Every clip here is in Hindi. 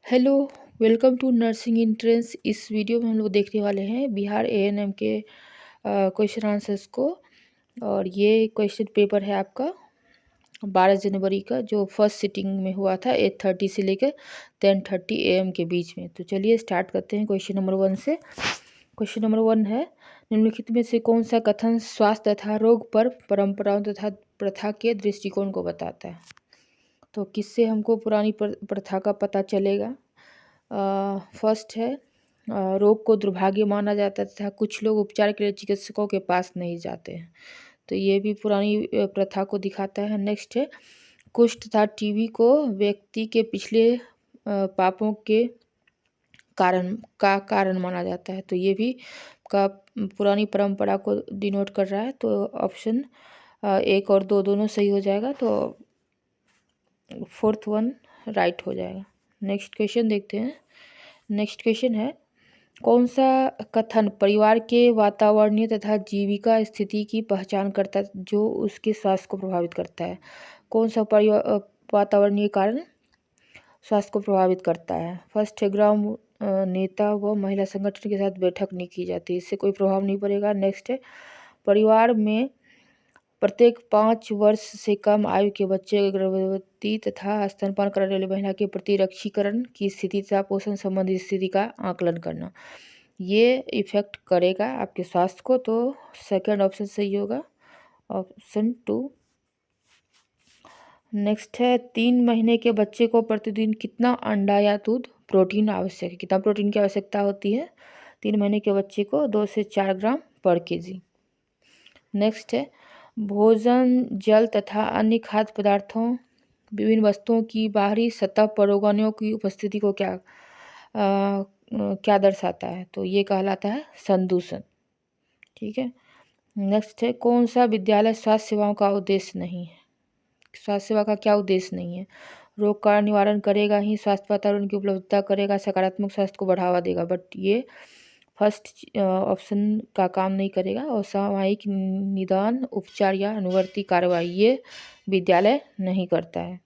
Hello, welcome to nursing entrance. इस वीडियो में हम लोग देखने वाले हैं बिहार एएनएम के क्वेश्चन आंसर्स को। और ये क्वेश्चन पेपर है आपका 12 जनवरी का, जो फर्स्ट सिटिंग में हुआ था 8:30 से लेकर 10:30 AM के बीच में। तो चलिए स्टार्ट करते हैं क्वेश्चन नंबर 1 से। क्वेश्चन नंबर 1 है, निम्नलिखित में से कौन सा कथन स्वास्थ्य तथा रोग पर परंपराओं तथा प्रथा के दृष्टिकोण को बताता है। तो किससे हमको पुरानी प्रथा का पता चलेगा। फर्स्ट है, रोग को दुर्भाग्य माना जाता था, कुछ लोग उपचार के लिए चिकित्सकों के पास नहीं जाते हैं, तो ये भी पुरानी प्रथा को दिखाता है। नेक्स्ट है, कुष्ठ तथा टीबी को व्यक्ति के पिछले पापों के कारण माना जाता है, तो ये भी का पुरानी परंपरा को डिनोट कर रहा है। तो ऑप्शन 1 और 2 दोनों सही हो जाएगा, तो फोर्थ वन राइट हो जाएगा। नेक्स्ट क्वेश्चन देखते हैं। नेक्स्ट क्वेश्चन है, कौन सा कथन परिवार के वातावरणीय तथा जीविका स्थिति की पहचान करता है जो उसके स्वास्थ्य को प्रभावित करता है। कौन सा वातावरणीय कारण स्वास्थ्य को प्रभावित करता है। फर्स्ट है, ग्राम नेता व महिला संगठन के साथ बैठक नहीं की जाती, इससे कोई प्रभाव नहीं पड़ेगा। नेक्स्ट है, परिवार में प्रत्येक 5 वर्ष से कम आयु के बच्चे, गर्भवती तथा स्तनपान कराने वाली महिला के प्रतिरक्षीकरण की स्थिति तथा पोषण संबंधी स्थिति का आकलन करना, ये इफेक्ट करेगा आपके स्वास्थ्य को। तो सेकंड ऑप्शन सही होगा, ऑप्शन 2। नेक्स्ट है, 3 महीने के बच्चे को प्रतिदिन कितना अंडा या दूध प्रोटीन आवश्यक है। कितना प्रोटीन की आवश्यकता होती है 3 महीने के बच्चे को? 2 से 4 ग्राम पर केजी। नेक्स्ट है, भोजन, जल तथा अन्य खाद्य पदार्थों, विभिन्न वस्तुओं की बाहरी सतह पर रोगाणुओं की उपस्थिति को क्या दर्शाता है। तो ये कहलाता है संदूषण। ठीक है। नेक्स्ट है, कौन सा विद्यालय स्वास्थ्य सेवाओं का उद्देश्य नहीं है। स्वास्थ्य सेवा का क्या उद्देश्य नहीं है। रोग का निवारण करेगा ही, स्वास्थ्य वातावरण की उपलब्धता करेगा, सकारात्मक स्वास्थ्य को बढ़ावा देगा, बट ये फर्स्ट ऑप्शन का काम नहीं करेगा। और सामयिक निदान, उपचार या अनुवर्ती कार्रवाई, ये विद्यालय नहीं करता है।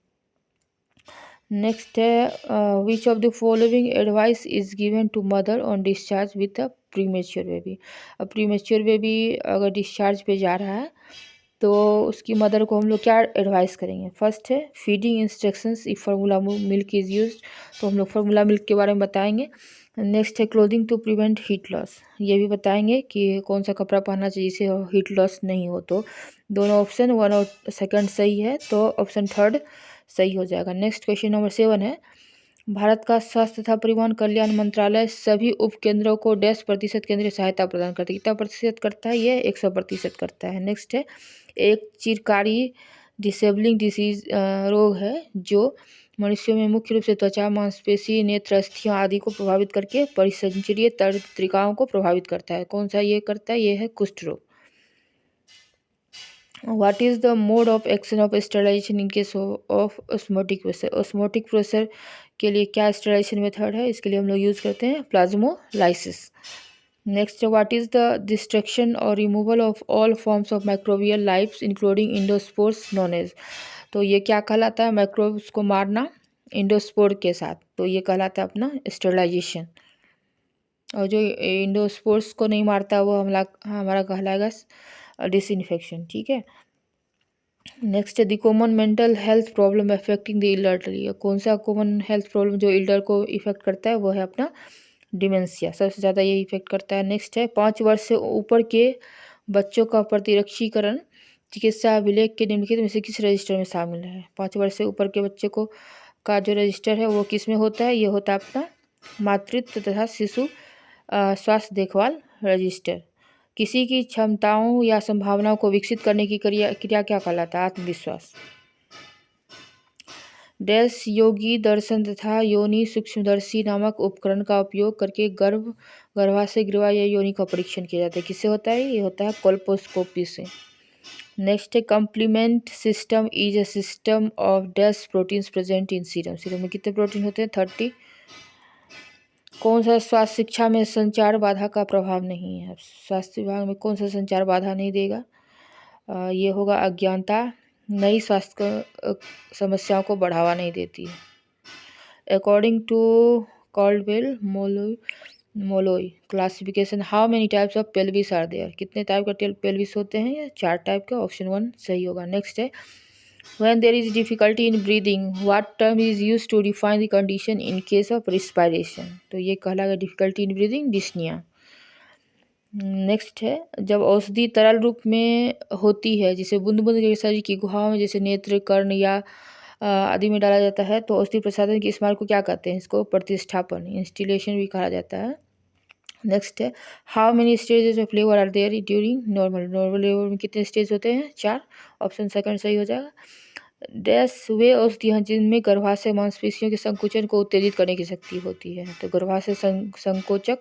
नेक्स्ट है, which of the following advice is given to mother on discharge with a premature baby. अब प्रीमेच्योर बेबी अगर डिस्चार्ज पे जा रहा है तो उसकी मदर को हम लोग क्या एडवाइस करेंगे। फर्स्ट है, feeding instructions if formula milk is used, तो हम लोग फार्मूला मिल्क के बारे में बताएंगे। नेक्स्ट है, clothing to prevent heat loss, ये भी बताएंगे कि कौन सा कपड़ा पहनना चाहिए जिससे हीट लॉस नहीं हो। तो दोनों ऑप्शन 1 और 2 सही है, तो ऑप्शन 3 सही हो जाएगा। नेक्स्ट क्वेश्चन नंबर 7 है, भारत का स्वास्थ्य तथा परिवहन कल्याण मंत्रालय सभी उपकेंद्रों को 10% केंद्रीय सहायता प्रदान करता है। कितना प्रतिशत करता है ये? 100% करता है। नेक्स्ट है, एक चिरकारी डिसेबलिंग डिसीज रोग है जो मनुष्यों में मुख्य रूप से त्वचा, मांसपेशी, नेत्र, अस्थियां आदि को प्रभावित करके परिसंचरणीय तंत्रिकाओं को प्रभावित करता है। कौन सा ये करता है? ये है कुष्ठ रोग। What is the mode of action of sterilization in case of osmotic pressure. Osmotic pressure के लिए क्या स्टेरिलाइजेशन मेथड है? इसके लिए हम लोग यूज करते हैं plasmolysis. Next, what is the destruction और removal of all forms of microbial life including endospores known as. तो ये क्या कहलाता है? माइक्रोब्स को मारना इंडोस्पोर के साथ, तो ये कहलाता है अपना स्टेरिलाइजेशन। और जो इंडोस्पोर्स को नहीं मारता वो हमारा कहलाएगा डिसइंफेक्शन। ठीक है। नेक्स्ट है, the common mental health problem affecting the elderly. कौन सा कॉमन हेल्थ प्रॉब्लम जो इल्डर को इफेक्ट करता है वो है अपना डिमेंशिया, सबसे ज़्यादा ये इफेक्ट करता है। नेक्स्ट है, 5 वर्ष से ऊपर के बच्चों का प्रतिरक्षीकरण चिकित्सा अभिलेख के निम्नलिखित में से किस रजिस्टर में शामिल है। 5 वर्ष से ऊपर के बच्चे को का जो रजिस्टर है वो किस में होता है? ये होता है अपना मातृत्व तथा शिशु स्वास्थ्य देखभाल रजिस्टर। किसी की क्षमताओं या संभावनाओं को विकसित करने की क्रिया क्या कहलाता है? आत्मविश्वास। डैश योगी दर्शन तथा योनि सूक्ष्मदर्शी नामक उपकरण का उपयोग करके गर्भाशय ग्रीवा या योनि का परीक्षण किया जाता है। किससे होता है? ये होता है कोल्पोस्कोपी से। नेक्स्ट है, complement system is a system of dash proteins present in serum. Serum में कितने प्रोटीन होते हैं? 30। कौन सा स्वास्थ्य शिक्षा में संचार बाधा का प्रभाव नहीं है? स्वास्थ्य विभाग में कौन सा संचार बाधा नहीं देगा? ये होगा अज्ञानता, नई स्वास्थ्य समस्याओं को बढ़ावा नहीं देती है। According to Caldwell Moloy classification, how many types of pelvis are there, कितने टाइप का पेल्विस होते हैं? ये 4 टाइप का, ऑप्शन 1 सही होगा। नेक्स्ट है when there is difficulty in breathing what term is use to define the condition in case of respiration, तो ये कहलाएगा difficulty in breathing dyspnoea. Next है जब औषधि तरल रूप में होती है जिसे बूंद बूंद के शरीर की गुहाओं में जैसे नेत्र कर्ण या आदि में डाला जाता है तो औषधि प्रसाधन के इस्तेमाल को क्या कहते हैं? इसको प्रतिस्थापन इंस्टिलेशन भी कहा जाता है। नेक्स्ट है how many stages of labour are there during normal labour में कितने स्टेज होते हैं? 4, ऑप्शन सेकंड सही हो जाएगा। डैश वे औषधियाँ जिनमें गर्भाशय मांसपेशियों के संकुचन को उत्तेजित करने की शक्ति होती है, तो गर्भाशय संकोचक।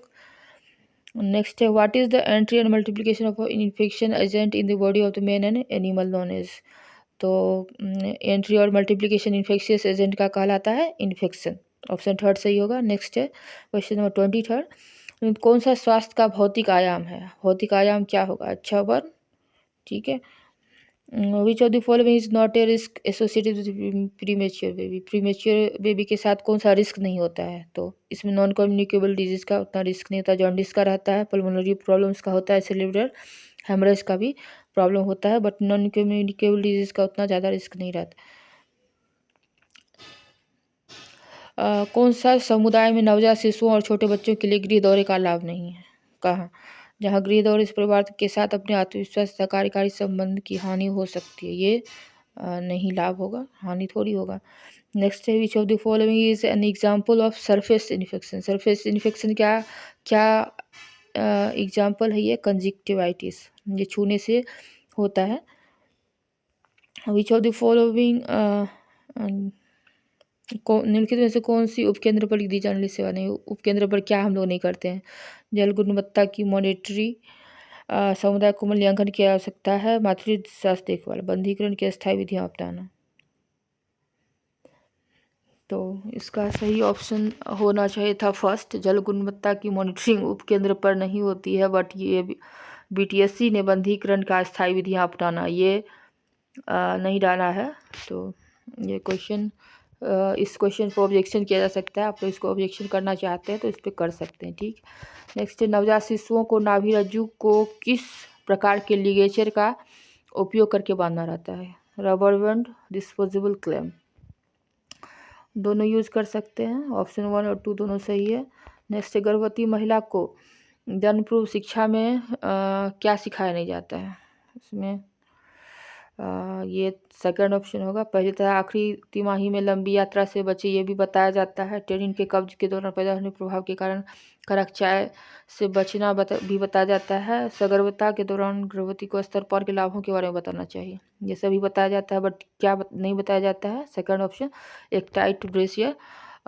नेक्स्ट है what is the entry and multiplication of infection agent in the body of the man and animal known as, तो एंट्री और मल्टीप्लिकेशन इन्फेक्शियस एजेंट का कहलाता है इन्फेक्शन, ऑप्शन थर्ड सही होगा। नेक्स्ट है क्वेश्चन नंबर 23, कौन सा स्वास्थ्य का भौतिक आयाम है? भौतिक आयाम क्या होगा? अच्छा वर्ण, ठीक है। Which of the following is not a risk associated with premature baby, premature baby के साथ कौन सा रिस्क नहीं होता है? तो इसमें नॉन कम्युनिकेबल डिजीज का उतना रिस्क नहीं होता, जॉन्डिस का रहता है, पल्मोनरी प्रॉब्लम्स का होता है, सेरेब्रल हेमरेज का भी प्रॉब्लम होता है, बट नॉन कम्युनिकेबल डिजीज का उतना ज़्यादा रिस्क नहीं रहता। कौन सा समुदाय में नवजात शिशुओं और छोटे बच्चों के लिए गृह दौरे का लाभ नहीं है? कहाँ? जहाँ गृह दौरे से परिवार के साथ अपने आत्मविश्वास तथा कार्यकारी संबंध की हानि हो सकती है, ये नहीं लाभ होगा, हानि थोड़ी होगा। नेक्स्ट है which of the following is an example of surface infection, surface infection क्या क्या एग्जाम्पल है? ये कंजक्टिवाइटिस, ये छूने से होता है। विच ऑफ द फॉलोइंग निम्नलिखित में से कौन सी उपकेंद्र पर दी जाने वाली सेवा नहीं? उपकेंद्र पर क्या हम लोग नहीं करते हैं? जल गुणवत्ता की मॉनिटरी, समुदाय को मूल्यांकन की आवश्यकता है, मातृ स्वास्थ्य देखभाल, बंधीकरण की अस्थायी विधियाँ अपनाना, तो इसका सही ऑप्शन होना चाहिए था फर्स्ट, जल गुणवत्ता की मॉनिटरिंग उपकेंद्र पर नहीं होती है, बट ये बीटीएससी ने बंधीकरण का अस्थायी विधियाँ अपनाना ये नहीं डाला है, तो ये क्वेश्चन इस क्वेश्चन पर ऑब्जेक्शन किया जा सकता है। आप लोग इसको ऑब्जेक्शन करना चाहते हैं तो इस पर कर सकते हैं, ठीक। नेक्स्ट, नवजात शिशुओं को नाभि रज्जु को किस प्रकार के लिगेचर का उपयोग करके बांधना रहता है? रबर बैंड, डिस्पोजेबल क्लैम्प, दोनों यूज़ कर सकते हैं, ऑप्शन 1 और 2 दोनों सही है। नेक्स्ट, गर्भवती महिला को जन्म पूर्व शिक्षा में क्या सिखाया नहीं जाता है? इसमें ये सेकंड ऑप्शन होगा। पहली तरह आखिरी तिमाही में लंबी यात्रा से बचे, ये भी बताया जाता है। टेरिन के कब्ज के दौरान पैदा होने प्रभाव के कारण कड़क चाय से बचना भी बताया जाता है। सगर्भता के दौरान गर्भवती को स्तनपान के लाभों के बारे में बताना चाहिए, ये सभी बताया जाता है, बट क्या नहीं बताया जाता है? सेकंड ऑप्शन, एक टाइट ब्रेस या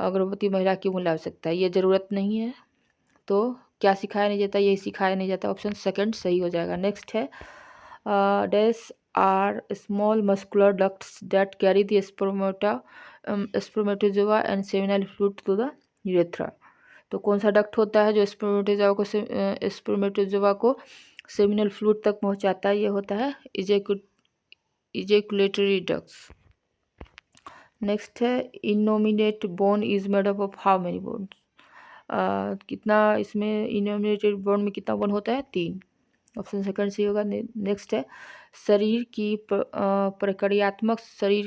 गर्भवती महिला की मूल आवश्यकता है, ये ज़रूरत नहीं है। तो क्या सिखाया नहीं जाता? यही सिखाया नहीं जाता, ऑप्शन सेकंड सही हो जाएगा। नेक्स्ट है dash are small muscular ducts that carry the spermatozoa and seminal fluid to the urethra, तो कौन सा डक्ट होता है जो स्पर्मेटोजोआ को सेमिनल फ्लूइड तक पहुंचाता है? ये होता है इजेकुलेटरी डक्ट्स। नेक्स्ट है innominate bone is made up of how many bones, कितना इसमें इनोमिनेटेड बोन में कितना बोन होता है? 3, ऑप्शन सेकंड सही होगा। नेक्स्ट है शरीर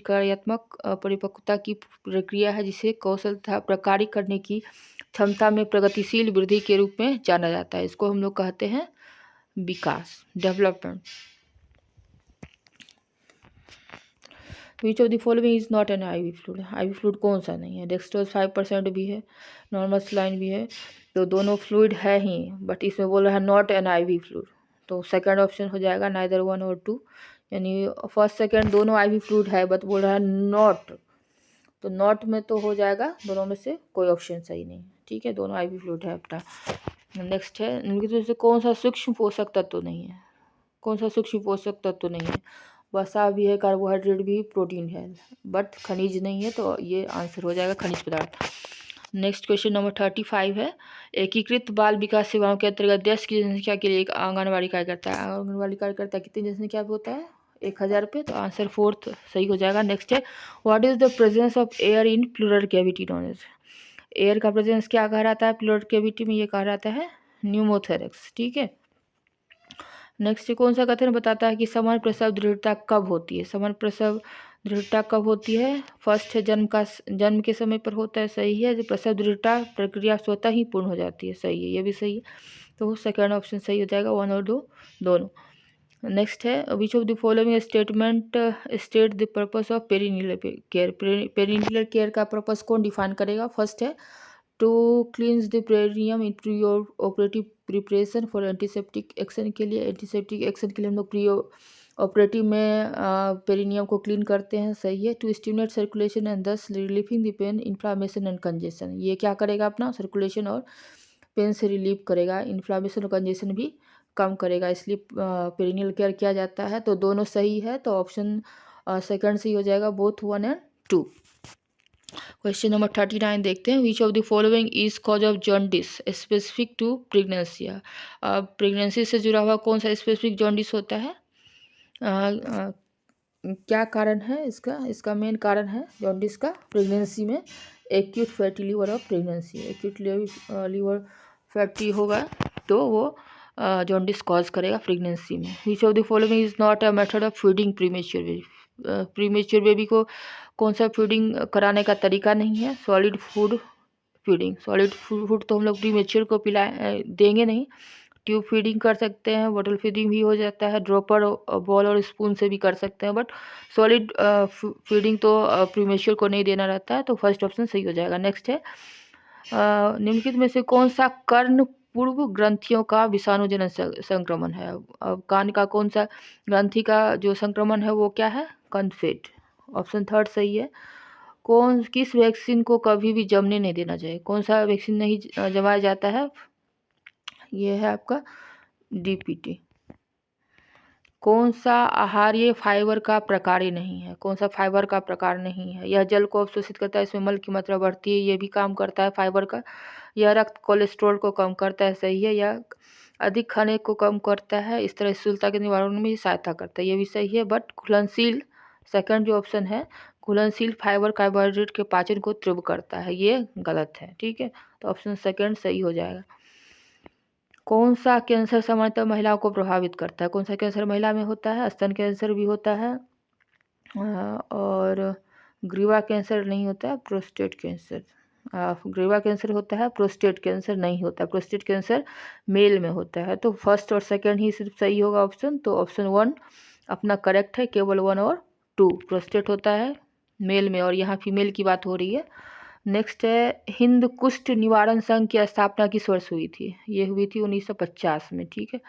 कार्यात्मक परिपक्वता की प्रक्रिया है जिसे कौशल तथा प्रकार्य करने की क्षमता में प्रगतिशील वृद्धि के रूप में जाना जाता है, इसको हम लोग कहते हैं विकास, development. Which of the following is not an IV fluid, IV fluid कौन सा नहीं है? डेक्सट्रोज 5% भी है, नॉर्मल सलाइन भी है, तो दोनों फ्लूइड है ही, बट इसमें बोल रहा है नॉट एन आईवी फ्लूइड, तो सेकंड ऑप्शन हो जाएगा नाइदर 1 और 2, यानी फर्स्ट सेकंड दोनों आईवी फ्लूइड है, बट बोल रहा है नॉट, तो नॉट में तो हो जाएगा, दोनों में से कोई ऑप्शन सही नहीं, ठीक है, दोनों आईवी फ्लूइड है अपना। नेक्स्ट है निम्नलिखित में से कौन सा सूक्ष्म पोषक तत्व नहीं है? कौन सा सूक्ष्म पोषक तत्व नहीं है? वसा भी है, कार्बोहाइड्रेट भी, प्रोटीन है, बट खनिज नहीं है, तो ये आंसर हो जाएगा खनिज पदार्थ। नेक्स्ट क्वेश्चन नंबर 35 है एकीकृत बाल विकास सेवाओं के अंतर्गत देश की जनसंख्या के लिए एक आंगनबाड़ी कार्यकर्ता है। आंगनबाड़ी कार्यकर्ता कितनी जनसंख्या पे होता है? 1000 रुपये, तो आंसर फोर्थ सही हो जाएगा। नेक्स्ट है what is the presence of air in pleural cavity known as. Air का प्रेजेंस क्या कहा जाता है प्लूरल कैविटी में, ये कहा जाता है न्यूमोथेरेक्स। ठीक है। नेक्स्ट कौन सा कथन बताता है कि समान प्रसव दृढ़ता कब होती है। समान प्रसव दृढ़ता कब होती है। फर्स्ट है जन्म के समय पर होता है, सही है। जो प्रसव दृढ़ता प्रक्रिया स्वतः ही पूर्ण हो जाती है, सही है, ये भी सही है। तो सेकंड ऑप्शन सही हो जाएगा, 1 और 2 दोनों। नेक्स्ट है which of the following statement state the purpose of perineal care. Perineal care का पर्पस कौन डिफाइन करेगा। फर्स्ट है to cleanse the perineum improve your operative preparation for antiseptic action के लिए। एंटीसेप्टिक एक्शन के लिए हम लोग प्री ऑपरेटिव में पेरिनियम को क्लीन करते हैं, सही है। To stimulate circulation and thus relieving the pain inflammation and congestion, ये क्या करेगा अपना सर्कुलेशन और पेन से रिलीव करेगा, इन्फ्लामेशन और कंजेशन भी कम करेगा, इसलिए पेरिनियल केयर किया जाता है। तो दोनों सही है, तो ऑप्शन सेकंड सही हो जाएगा, बोथ 1 और 2। क्वेश्चन नंबर 39 देखते हैं which of the following is cause of jaundice specific to pregnancy. Pregnancy से जुड़ा हुआ कौन सा स्पेसिफिक जॉन्डिस होता है। क्या कारण है इसका। इसका मेन कारण है जॉन्डिस का प्रेगनेंसी में acute fatty liver of pregnancy. Acute liver fatty होगा तो वो जॉन्डिस कॉज करेगा प्रेगनेंसी में। Which of the following is not a method of feeding premature baby. Premature baby को कौन सा फीडिंग कराने का तरीका नहीं है। Solid food feeding. Solid food तो हम लोग प्रीमेच्योर को देंगे नहीं। ट्यूब फीडिंग कर सकते हैं, बॉटल फीडिंग भी हो जाता है, ड्रॉपर बॉल और स्पून से भी कर सकते हैं, बट सॉलिड फीडिंग तो प्रीमेच्योर को नहीं देना रहता है, तो फर्स्ट ऑप्शन सही हो जाएगा। नेक्स्ट है निम्नलिखित में से कौन सा कर्ण पूर्व ग्रंथियों का विषाणुजनक संक्रमण है। अब कान का कौन सा ग्रंथि का जो संक्रमण है वो क्या है, कॉन्फेड। ऑप्शन थर्ड सही है। किस वैक्सीन को कभी भी जमने नहीं देना चाहिए। कौन सा वैक्सीन नहीं जमाया जाता है, ये है आपका डीपीटी। कौन सा आहार्य फाइबर का प्रकार नहीं है। कौन सा फाइबर का प्रकार नहीं है। यह जल को अवशोषित करता है, इसमें मल की मात्रा बढ़ती है, ये भी काम करता है फाइबर का। यह रक्त कोलेस्ट्रॉल को कम करता है, सही है। यह अधिक खाने को कम करता है, इस तरह स्थूलता के निवारण में भी सहायता करता है, ये भी सही है। बट घुलनशील सेकंड जो ऑप्शन है घुलनशील फाइबर कार्बोहाइड्रेट के पाचन को तीव्र करता है, ये गलत है। ठीक है, तो ऑप्शन सेकंड सही हो जाएगा। कौन सा कैंसर सामान्यतः महिलाओं को प्रभावित करता है। कौन सा कैंसर महिला में होता है, स्तन कैंसर भी होता है और ग्रीवा कैंसर नहीं होता है, प्रोस्टेट कैंसर। ग्रीवा कैंसर होता है, प्रोस्टेट कैंसर नहीं होता। प्रोस्टेट कैंसर मेल में होता है, तो फर्स्ट और सेकंड ही सिर्फ सही होगा ऑप्शन। तो ऑप्शन 1 अपना करेक्ट है, केवल 1 और 2 प्रोस्टेट होता है मेल में, और यहाँ फीमेल की बात हो रही है। नेक्स्ट है हिंद कुष्ठ निवारण संघ की स्थापना किस वर्ष हुई थी। ये हुई थी 1950 में। ठीक है।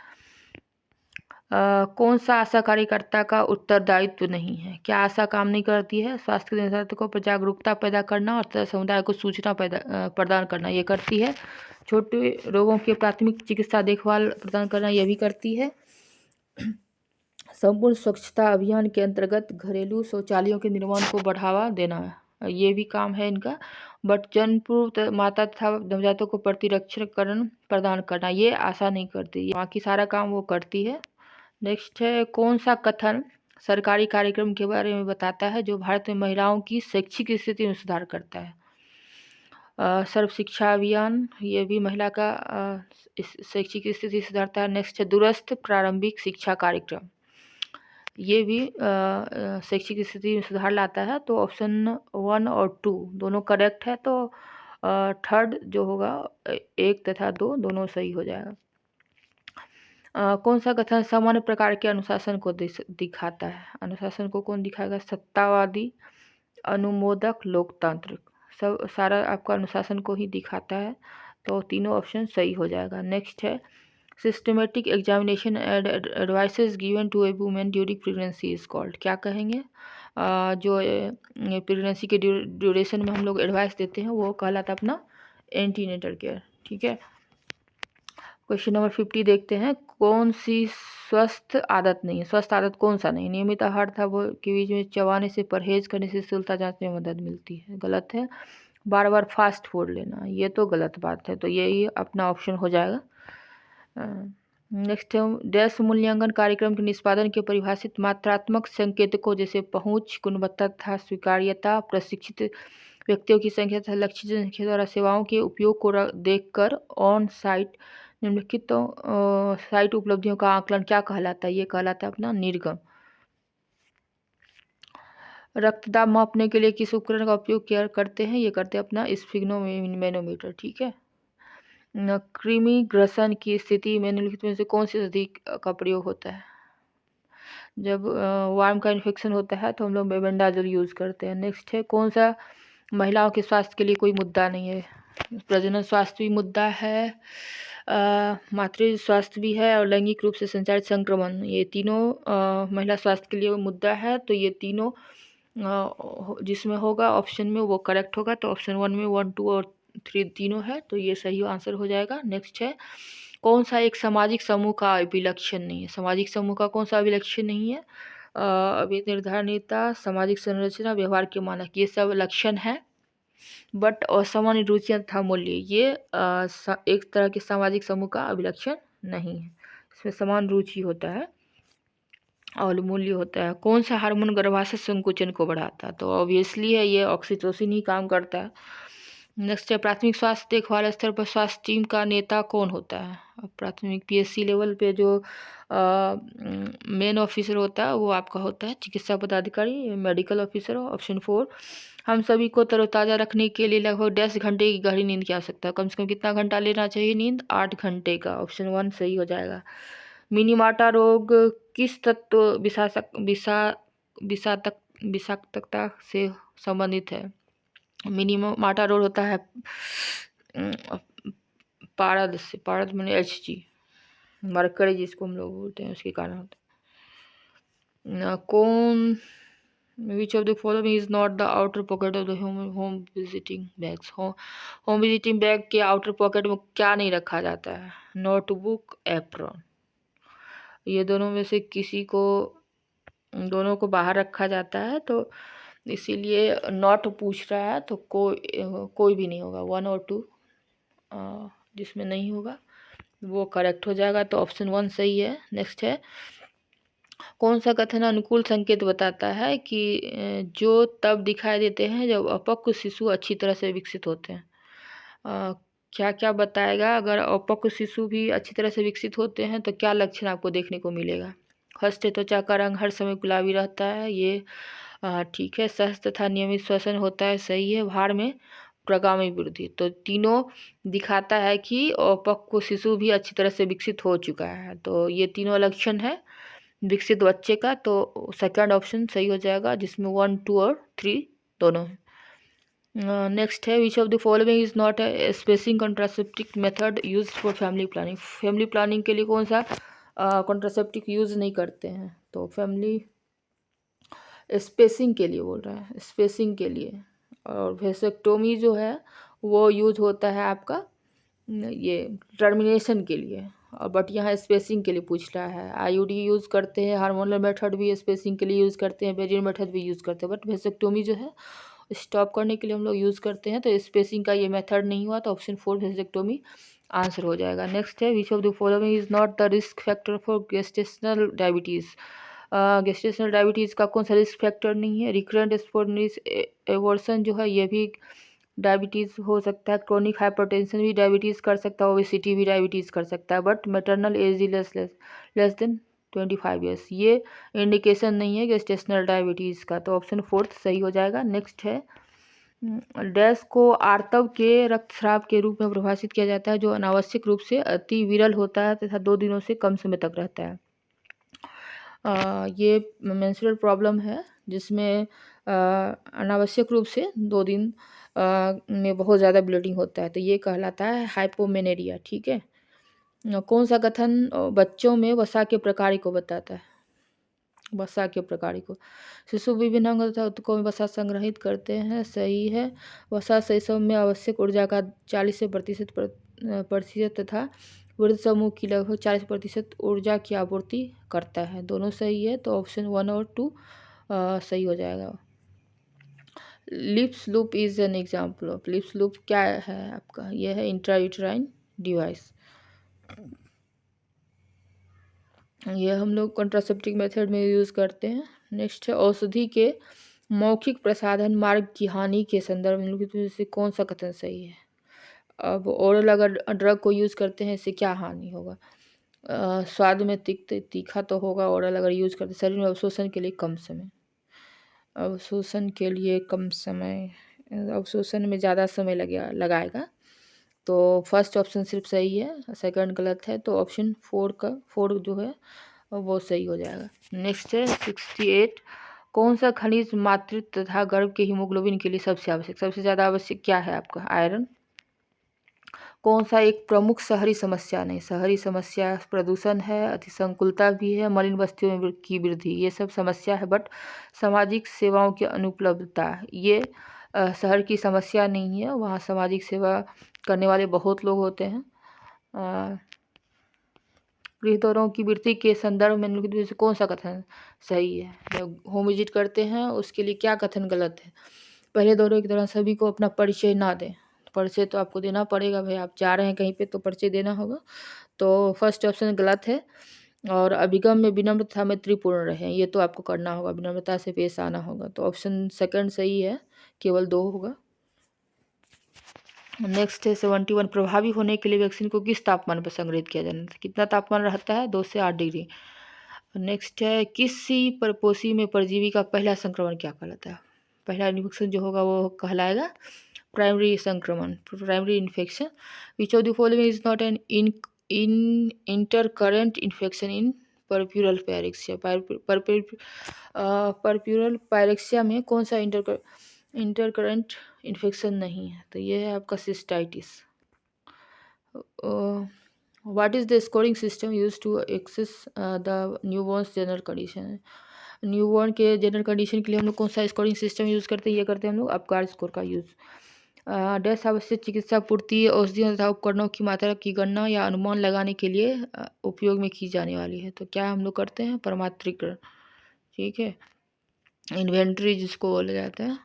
कौन सा आशा कार्यकर्ता का उत्तरदायित्व नहीं है। क्या आशा काम नहीं करती है, स्वास्थ्य निष्णातों पर जागरूकता पैदा करना और समुदाय को सूचना प्रदान करना, ये करती है। छोटे रोगों की प्राथमिक चिकित्सा देखभाल प्रदान करना, ये भी करती है। संपूर्ण स्वच्छता अभियान के अंतर्गत घरेलू शौचालयों के निर्माण को बढ़ावा देना, ये भी काम है इनका। बट जन्म पूर्व माता तथा नवजातों को प्रतिरक्षण प्रदान करना, ये आशा नहीं करती, बाकी सारा काम वो करती है। नेक्स्ट है कौन सा कथन सरकारी कार्यक्रम के बारे में बताता है जो भारत में महिलाओं की शैक्षिक स्थिति में सुधार करता है। सर्व शिक्षा अभियान, ये भी महिला का शैक्षिक स्थिति सुधारता है। नेक्स्ट है दूरस्थ प्रारंभिक शिक्षा कार्यक्रम, ये भी शैक्षिक स्थिति में सुधार लाता है। तो ऑप्शन 1 और 2 दोनों करेक्ट है, तो थर्ड जो होगा 1 तथा 2 दोनों सही हो जाएगा। कौन सा कथन सामान्य प्रकार के अनुशासन को दिखाता है। अनुशासन को कौन दिखाएगा, सत्तावादी, अनुमोदक, लोकतांत्रिक, सब सारा आपका अनुशासन को ही दिखाता है, तो तीनों ऑप्शन सही हो जाएगा। नेक्स्ट है systematic examination and advices given to a women during pregnancy is called, क्या कहेंगे। जो प्रेगनेंसी के ड्यूरेशन में हम लोग एडवाइस देते हैं वो कहलाता है अपना एंटीनेटल केयर। ठीक है। क्वेश्चन नंबर 50 देखते हैं कौन सी स्वस्थ आदत नहीं है। स्वस्थ आदत कौन सा नहीं, नियमित आहार था वो के बीच में चबाने से परहेज करने से स्थूलता जांचने में मदद मिलती है, गलत है। बार बार फास्ट फूड लेना, ये तो गलत बात है, तो यही अपना ऑप्शन हो जाएगा। नेक्स्ट है डैश मूल्यांकन कार्यक्रम के निष्पादन के परिभाषित मात्रात्मक संकेतकों जैसे पहुंच, गुणवत्ता तथा स्वीकार्यता, प्रशिक्षित व्यक्तियों की संख्या तथा लक्षित जनसंख्या द्वारा सेवाओं के उपयोग को देखकर ऑन साइट निम्नलिखित साइट उपलब्धियों का आकलन क्या कहलाता है? ये कहलाता है अपना निर्गम। रक्तदाब मापने के लिए किस उपकरण का उपयोग किया करते हैं? ये करते हैं अपना स्फिग्नोमेनोमीटर। ठीक है। कृमि ग्रसन की स्थिति में निम्नलिखित में से कौन सी औषधि का प्रयोग होता है? जब वार्म का इन्फेक्शन होता है तो हम लोग मेबेंडाजोल यूज़ करते हैं। नेक्स्ट है कौन सा महिलाओं के स्वास्थ्य के लिए कोई मुद्दा नहीं है? प्रजनन स्वास्थ्य भी मुद्दा है, मातृ स्वास्थ्य भी है और लैंगिक रूप से संचारित संक्रमण, ये तीनों महिला स्वास्थ्य के लिए मुद्दा है। तो ये तीनों जिसमें होगा ऑप्शन में वो करेक्ट होगा। तो ऑप्शन 1 में 1, 2 और 3 तीनों है, तो ये सही आंसर हो जाएगा। नेक्स्ट है कौन सा एक सामाजिक समूह का अभिलक्षण नहीं है? सामाजिक समूह का कौन सा अभिलक्षण नहीं है? अभी निर्धारणीयता, सामाजिक संरचना, व्यवहार के मानक, ये सब लक्षण है। बट असामान्य रुचियां तथा मूल्य ये एक तरह के सामाजिक समूह का अभिलक्षण नहीं है। इसमें समान रुचि होता है और मूल्य होता है। कौन सा हार्मोन गर्भाशय संकुचन को बढ़ाता है? तो ऑब्वियसली है ये ऑक्सीटोसिन ही काम करता है। नेक्स्ट है प्राथमिक स्वास्थ्य देखभाल स्तर पर स्वास्थ्य टीम का नेता कौन होता है? प्राथमिक पीएससी लेवल पे जो मेन ऑफिसर होता है वो आपका होता है चिकित्सा पदाधिकारी, मेडिकल ऑफिसर। ऑप्शन 4 हम सभी को तरोताज़ा रखने के लिए लगभग 10 घंटे की गहरी नींद की आवश्यकता है। कम से कम कितना घंटा लेना चाहिए नींद? 8 घंटे का। ऑप्शन 1 सही हो जाएगा। मिनीमाटा रोग किस तत्व विषाक्तता से संबंधित है? मिनीमाटा रोग होता है पारद से, पारद मैंने HG मरकरी जिसको हम लोग बोलते हैं उसके कारण होता है। कौन विच of the following is not the outer pocket of the home visiting bags? Home visiting bag के आउटर पॉकेट में क्या नहीं रखा जाता है? Notebook, apron. ये दोनों में से किसी को, दोनों को बाहर रखा जाता है, तो इसीलिए नॉट पूछ रहा है, तो कोई भी नहीं होगा। 1 और 2 जिसमें नहीं होगा वो करेक्ट हो जाएगा। तो ऑप्शन 1 सही है। नेक्स्ट है कौन सा कथन अनुकूल संकेत बताता है कि जो तब दिखाई देते हैं जब अपक्व शिशु अच्छी तरह से विकसित होते हैं? क्या क्या बताएगा? अगर अपक्व शिशु भी अच्छी तरह से विकसित होते हैं तो क्या लक्षण आपको देखने को मिलेगा? फर्स्ट है त्वचा का रंग हर समय गुलाबी रहता है, ये ठीक है। सहज तथा नियमित श्वसन होता है, सही है। भार में प्रगामी वृद्धि, तो तीनों दिखाता है कि अपक्व शिशु भी अच्छी तरह से विकसित हो चुका है। तो ये तीनों लक्षण है विकसित बच्चे का, तो सेकंड ऑप्शन सही हो जाएगा जिसमें 1, 2 और 3 दोनों है। नेक्स्ट है which of the following is not a spacing contraceptive method use for family planning? Family planning के लिए कौन सा कॉन्ट्रासेप्टिव यूज नहीं करते हैं? तो फैमिली स्पेसिंग के लिए बोल रहा है, स्पेसिंग के लिए। और वेसेक्टोमी जो है वो यूज होता है आपका ये टर्मिनेशन के लिए, और बट यहाँ स्पेसिंग के लिए पूछ रहा है। आईयूडी यूज़ करते हैं, हार्मोनल मेथड भी स्पेसिंग के लिए यूज़ करते हैं, बेरियर मेथड भी यूज़ करते हैं, बट वेसेक्टोमी जो है स्टॉप करने के लिए हम लोग यूज़ करते हैं। तो स्पेसिंग का ये मेथड नहीं हुआ, तो ऑप्शन 4 वेसेक्टोमी आंसर हो जाएगा। नेक्स्ट है which of the following is not the risk factor for gestational diabetes? Gestational diabetes का कौन सा रिस्क फैक्टर नहीं है? रिकरेंट स्पॉन्टेनियस एवर्सन जो है ये भी डायबिटीज़ हो सकता है। क्रोनिक हाइपरटेंशन भी डायबिटीज़ कर सकता है, ओबेसिटी भी डायबिटीज़ कर सकता है, but maternal age less than 25 years ये इंडिकेशन नहीं है गेस्टेशनल डायबिटीज़ का। तो ऑप्शन 4 सही हो जाएगा। नेक्स्ट है डैश को आर्तव के रक्तस्राव के रूप में परिभाषित किया जाता है जो अनावश्यक रूप से अति विरल होता है तथा 2 दिनों से कम समय तक रहता है। ये मेंस्ट्रुअल प्रॉब्लम है जिसमें अनावश्यक रूप से 2 दिन में बहुत ज़्यादा ब्लीडिंग होता है, तो ये कहलाता है हाइपोमेनेरिया। ठीक है। कौन सा कथन बच्चों में वसा के प्रकार को बताता है? वसा के प्रकार को, शिशु विभिन्न अंग तथा ऊतकों में वसा संग्रहित करते हैं, सही है। वसा शैशव में आवश्यक ऊर्जा का 40 से प्रतिशत तथा वृद्ध समूह की लगभग 40% ऊर्जा की आपूर्ति करता है, दोनों सही है। तो ऑप्शन 1 और 2 सही हो जाएगा। Lips loop is an example of, lips loop क्या है आपका? यह है इंट्रायूटेराइन डिवाइस। ये हम लोग कॉन्ट्रासेप्टिव मेथड में यूज़ करते हैं। नेक्स्ट है औषधि के मौखिक प्रसाधन मार्ग की हानि के संदर्भ में निम्नलिखित में से कौन सा कथन सही है। अब ओरल अगर ड्रग को यूज़ करते हैं इससे क्या हानि होगा। स्वाद में तीखा तो होगा। ओरल अगर यूज़ करते शरीर में अवशोषण के लिए कम समय, अवशोषण के लिए कम समय, अवशोषण में ज़्यादा समय लगाएगा। तो फर्स्ट ऑप्शन सिर्फ सही है, सेकंड गलत है। तो ऑप्शन 4 जो है वो सही हो जाएगा। नेक्स्ट है 68, कौन सा खनिज मातृत्व तथा गर्भ के हीमोग्लोबिन के लिए सबसे आवश्यक, सबसे ज़्यादा आवश्यक क्या है आपका। आयरन। कौन सा एक प्रमुख शहरी समस्या नहीं, शहरी समस्या प्रदूषण है, अतिसंकुलता भी है, मलिन बस्तियों की वृद्धि, ये सब समस्या है। बट सामाजिक सेवाओं की अनुपलब्धता, ये शहर की समस्या नहीं है, वहाँ सामाजिक सेवा करने वाले बहुत लोग होते हैं। गृहदौरों की वृद्धि के संदर्भ में निम्नलिखित में से कौन सा कथन सही है। जब होम विजिट करते हैं उसके लिए क्या कथन गलत है। पहले दौरे के दौरान सभी को अपना परिचय ना दें। परिचय तो आपको देना पड़ेगा भाई, आप जा रहे हैं कहीं पे तो परिचय देना होगा। तो फर्स्ट ऑप्शन गलत है। और अभिगम में विनम्रता मैत्रीपूर्ण रहें, ये तो आपको करना होगा, विनम्रता से पेश आना होगा। तो ऑप्शन सेकंड सही है, केवल 2 होगा। नेक्स्ट है 71, प्रभावी होने के लिए वैक्सीन को किस तापमान पर संग्रहित किया जाना है। कितना तापमान रहता है, 2 से 8 डिग्री। नेक्स्ट है किसी परपोषी में परजीवी का पहला संक्रमण क्या कहलाता है। पहला इन्फेक्शन जो होगा वो कहलाएगा प्राइमरी संक्रमण, primary infection. Which of the following is not an in intercurrent infection in puerperal pyrexia. Puerperal pyrexia में कौन सा इंटरकरेंट इन्फेक्शन नहीं है। तो ये है आपका cystitis. What is the scoring system use to access the newborn general condition. Newborn के जनरल कंडीशन के लिए हम लोग कौन सा स्कोरिंग सिस्टम यूज़ करते हैं, ये करते हैं हम लोग अपकार स्कोर का यूज़। डैश आवश्यक चिकित्सा पूर्ति औषधियों तथा उपकरणों की मात्रा की गणना या अनुमान लगाने के लिए उपयोग में की जाने वाली है। तो क्या हम लोग करते हैं, प्रमात्रीकरण। ठीक है, इन्वेंट्री जिसको बोला जाता है।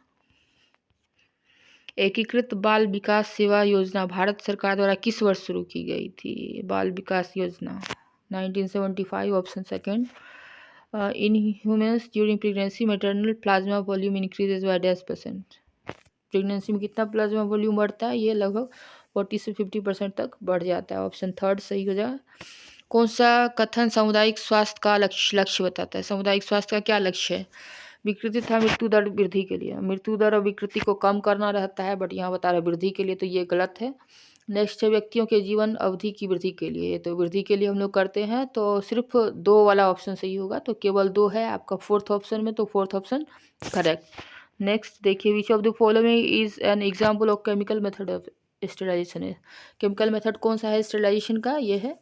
एकीकृत बाल विकास सेवा योजना भारत सरकार द्वारा किस वर्ष शुरू की गई थी। बाल विकास योजना 1975, option second. In humans during pregnancy maternal plasma volume increases by 10%। Pregnancy में कितना प्लाज्मा वॉल्यूम बढ़ता है, ये लगभग 40 से 50% तक बढ़ जाता है। ऑप्शन थर्ड सही हो जाएगा। कौन सा कथन सामुदायिक स्वास्थ्य का लक्ष्य बताता है। सामुदायिक स्वास्थ्य का क्या लक्ष्य है। विकृति था मृत्यु दर वृद्धि के लिए, मृत्यु दर और विकृति को कम करना रहता है, बट यहाँ बता रहे वृद्धि के लिए, तो ये गलत है। नेक्स्ट है व्यक्तियों के जीवन अवधि की वृद्धि के लिए, तो वृद्धि के लिए हम लोग करते हैं, तो सिर्फ 2 वाला ऑप्शन सही होगा, तो केवल 2 है आपका फोर्थ ऑप्शन में, तो फोर्थ ऑप्शन करेक्ट। नेक्स्ट देखिए, which of the following is an example of chemical method of sterilization है। केमिकल मेथड कौन सा है स्टेरिलाइजेशन का, ये है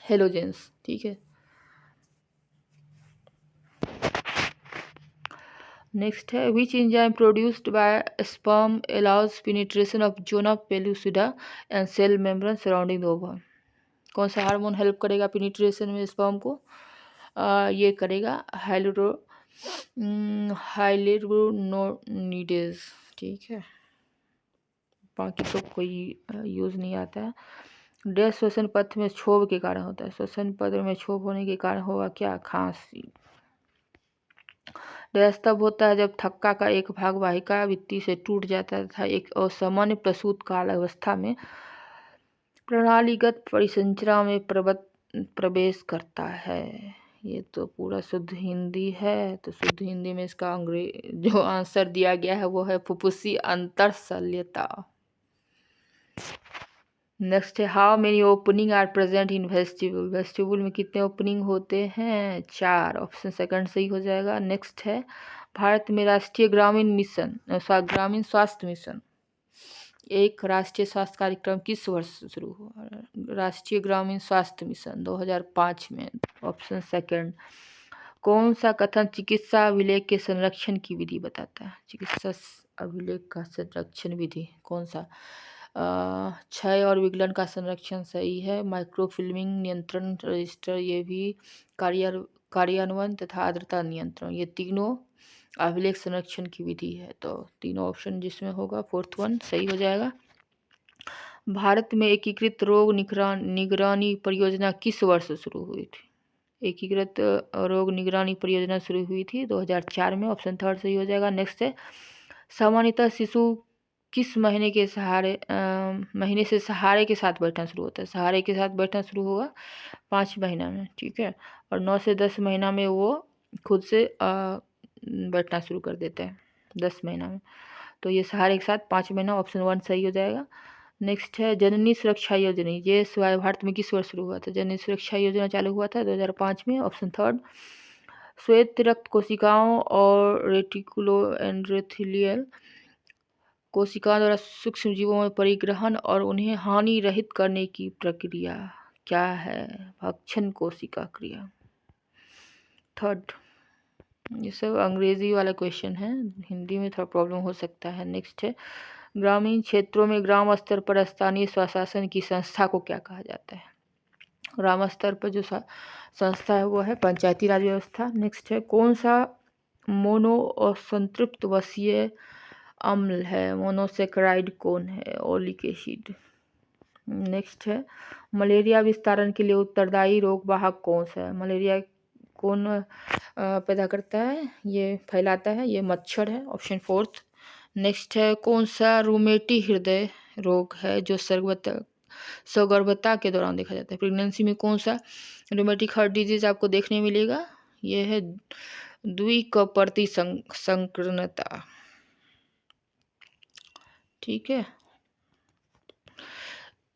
हेलोजेंस। ठीक है, नेक्स्ट है which enzyme produced by sperm allows penetration of zona pellucida and cell membrane surrounding the ovum. कौन सा हार्मोन हेल्प करेगा पेनिट्रेशन में स्पर्म को। ये करेगा हाइलुरोनिडेज। ठीक है, बाकी तो कोई यूज़ नहीं आता है। डैश श्वसन पथ में क्षोभ के कारण होता है। श्वसन पथ में क्षोभ होने के कारण होगा क्या, खांसी। डैश तब होता है जब थक्का का एक भाग वाहिका भित्ति से टूट जाता है तथा एक असामान्य प्रसूत काल अवस्था में प्रणालीगत परिसंरचना में प्रवेश करता है। ये तो पूरा शुद्ध हिंदी है, तो शुद्ध हिंदी में इसका जो आंसर दिया गया है वो है फुफ्फुसी अंतरशल्यता। नेक्स्ट है how many opening are present in vestibule. Vestibule में कितने ओपनिंग होते हैं, 4। ऑप्शन सेकंड सही हो जाएगा। नेक्स्ट है भारत में राष्ट्रीय ग्रामीण मिशन ग्रामीण स्वास्थ्य मिशन, एक राष्ट्रीय स्वास्थ्य कार्यक्रम किस वर्ष शुरू हुआ। राष्ट्रीय ग्रामीण स्वास्थ्य मिशन 2005 में। Option second. कौन सा कथन चिकित्सा अभिलेख के संरक्षण की विधि बताता है। चिकित्सा अभिलेख का संरक्षण विधि कौन सा। क्षय और विगलन का संरक्षण सही है। माइक्रोफिल्मिंग नियंत्रण रजिस्टर, ये भी कार्यान्वयन तथा आर्द्रता नियंत्रण, ये तीनों अभिलेख संरक्षण की विधि है। तो तीनों ऑप्शन जिसमें होगा फोर्थ वन सही हो जाएगा। भारत में एकीकृत रोग निगरानी परियोजना किस वर्ष शुरू हुई थी। एकीकृत रोग निगरानी परियोजना शुरू हुई थी 2004 में, ऑप्शन थर्ड सही हो जाएगा। नेक्स्ट है सामान्यतः शिशु किस महीने से सहारे के साथ बैठना शुरू होता है? सहारे के साथ बैठना शुरू होगा 5 महीना में, ठीक है, और 9 से 10 महीना में वो खुद से बैठना शुरू कर देता है, 10 महीना में। तो ये सहारे के साथ 5 महीना, ऑप्शन 1 सही हो जाएगा। नेक्स्ट है जननी सुरक्षा योजना, ये स्वायत्त भारत में किस वर्ष शुरू हुआ था? जननी सुरक्षा योजना चालू हुआ था 2005 में, ऑप्शन थर्ड। श्वेत रक्त कोशिकाओं और रेटिकुलो एंडोथेलियल कोशिकाओं द्वारा सूक्ष्म जीवों में परिग्रहण और उन्हें हानि रहित करने की प्रक्रिया क्या है? भक्षण कोशिका क्रिया। थर्ड, ये सब अंग्रेजी वाला क्वेश्चन है, हिंदी में थोड़ा प्रॉब्लम हो सकता है। नेक्स्ट है ग्रामीण क्षेत्रों में ग्राम स्तर पर स्थानीय स्वशासन की संस्था को क्या कहा जाता है? ग्राम स्तर पर जो संस्था है वो है पंचायती राज व्यवस्था। नेक्स्ट है कौन सा मोनो असंतृप्त वसीय अम्ल है? मोनोसेक्राइड कौन है? Oleic acid. नेक्स्ट है मलेरिया विस्तारण के लिए उत्तरदायी रोग वाहक कौन सा है? मलेरिया कौन पैदा करता है, ये फैलाता है? ये मच्छर है, ऑप्शन फोर्थ। नेक्स्ट है कौन सा रूमेटी हृदय रोग है जो सगर्भता के दौरान देखा जाता है? प्रेगनेंसी में कौन सा रूमेटिक हार्ट डिजीज आपको देखने मिलेगा? ये है द्विकपर्ती संकीर्णता, ठीक है।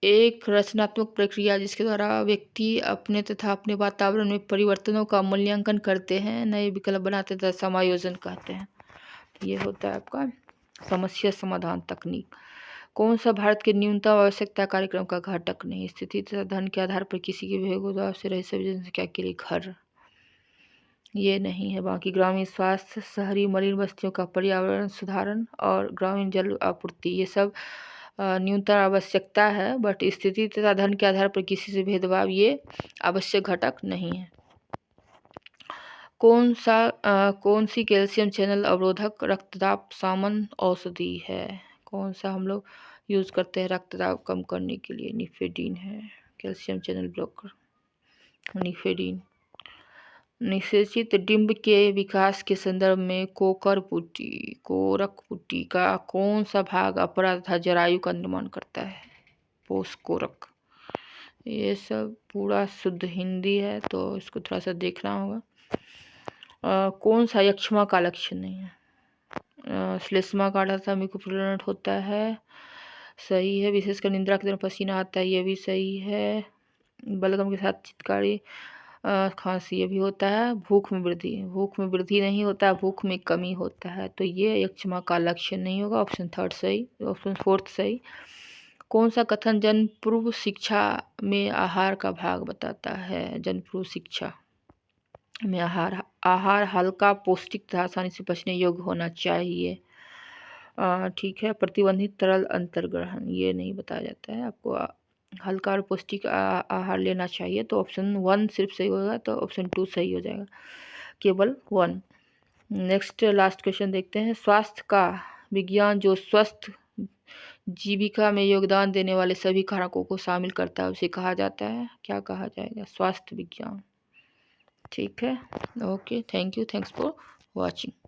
एक रचनात्मक प्रक्रिया जिसके द्वारा व्यक्ति अपने तथा अपने वातावरण में परिवर्तनों का मूल्यांकन करते हैं, नए विकल्प बनाते तथा समायोजन कहते हैं। ये होता है आपका समस्या समाधान तकनीक। कौन सा भारत के न्यूनतम आवश्यकता कार्यक्रम का घटक नहीं? स्थिति तथा धन के आधार पर किसी के भी दबाव से रहित सभी जनसंख्या के लिए घर, ये नहीं है। बाकी ग्रामीण स्वास्थ्य, शहरी मलिन बस्तियों का पर्यावरण सुधारण और ग्रामीण जल आपूर्ति, ये सब न्यूनतम आवश्यकता है, बट स्थिति तथा धन के आधार पर किसी से भेदभाव ये आवश्यक घटक नहीं है। कौन सी कैल्शियम चैनल अवरोधक रक्तदाब सामन औषधि है? कौन सा हम लोग यूज करते हैं रक्तदाब कम करने के लिए? निफेडीन है, कैल्शियम चैनल ब्लॉकर निफेडीन। निषेचित डिंब के विकास के संदर्भ में कोरक पुटी का कौन सा भाग अपर तथा जरायु का निर्माण करता है? पोषकोरक। ये सब पूरा शुद्ध हिंदी है तो इसको थोड़ा सा देखना होगा। कौन सा यक्ष्मा का लक्षण नहीं है? श्लेष्मा काटा था म्यूकोप्लानट होता है, सही है। विशेषकर निद्रा के दौरान पसीना आता है, ये भी सही है। बलगम के साथ चितकारी खांसी, ये भी होता है। भूख में वृद्धि नहीं होता है, भूख में कमी होता है, तो ये यक्ष्मा का लक्षण नहीं होगा, ऑप्शन थर्ड सही, ऑप्शन फोर्थ सही। कौन सा कथन जन्म पूर्व शिक्षा में आहार का भाग बताता है? जन्म पूर्व शिक्षा में आहार हल्का, पौष्टिक तथा आसानी से पचने योग्य होना चाहिए, ठीक है। प्रतिबंधित तरल अंतर्ग्रहण, ये नहीं बताया जाता है आपको। हल्का और पौष्टिक आहार लेना चाहिए, तो ऑप्शन 1 सिर्फ सही होगा, तो ऑप्शन 2 सही हो जाएगा, केवल 1। नेक्स्ट लास्ट क्वेश्चन देखते हैं। स्वास्थ्य का विज्ञान जो स्वस्थ जीविका में योगदान देने वाले सभी कारकों को शामिल करता है उसे कहा जाता है, क्या कहा जाएगा? स्वास्थ्य विज्ञान, ठीक है। Okay, thank you, thanks for watching.